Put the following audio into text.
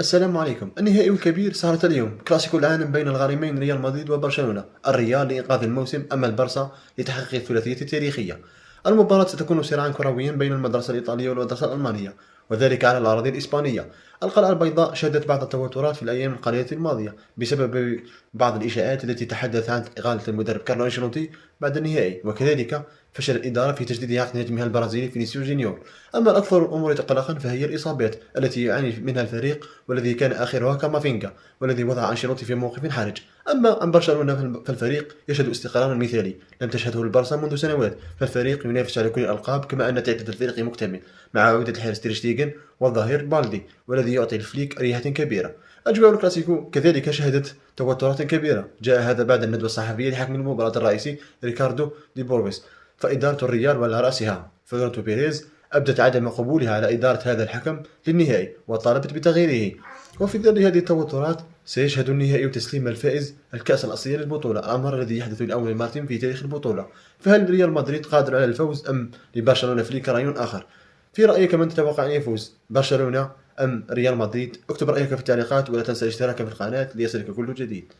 السلام عليكم. النهائي الكبير صارت اليوم، كلاسيكو العالم بين الغريمين ريال مدريد وبرشلونة. الريال لإنقاذ الموسم، أما البرصا لتحقيق الثلاثية التاريخية. المباراة ستكون صراعا كرويا بين المدرسة الإيطالية والمدرسة الألمانية، وذلك على الأراضي الإسبانية. القلعة البيضاء شهدت بعض التوترات في الأيام القليلة الماضية بسبب بعض الإشاعات التي تحدث عن إقالة المدرب كارلو أنشيلوتي بعد النهائي، وكذلك فشل الإدارة في تجديد عقد نجمها البرازيلي فينيسيوس جونيور. أما الأكثر الأمور قلقا فهي الإصابات التي يعاني منها الفريق، والذي كان آخرها كامافينجا، والذي وضع أنشيلوتي في موقف حرج. أما عن برشلونة فالفريق يشهد استقرارا مثالي لم تشهده البارسا منذ سنوات، فالفريق ينافس على كل الألقاب، كما أن تعداد الفريق مكتمل مع عودة الحارس تير شتيغن والظهير بالدي، والذي يعطي الفليك أريحة كبيرة. أجواء الكلاسيكو كذلك شهدت توترات كبيرة، جاء هذا بعد الندوة الصحفية لحكم المباراة الرئيسي ريكاردو دي بوربيس. فإدارة الريال وعلى رأسها فلورنتو بيريز أبدت عدم قبولها على إدارة هذا الحكم للنهائي، وطالبت بتغييره. وفي ظل هذه التوترات سيشهد النهائي تسليم الفائز الكأس الأصلية للبطولة، الأمر الذي يحدث لأول مرة في تاريخ البطولة. فهل ريال مدريد قادر على الفوز، أم لبرشلونة فليك رأي آخر؟ في رأيك من تتوقع أن يفوز، برشلونة أم ريال مدريد؟ اكتب رأيك في التعليقات، ولا تنسى الاشتراك في القناة ليصلك كل جديد.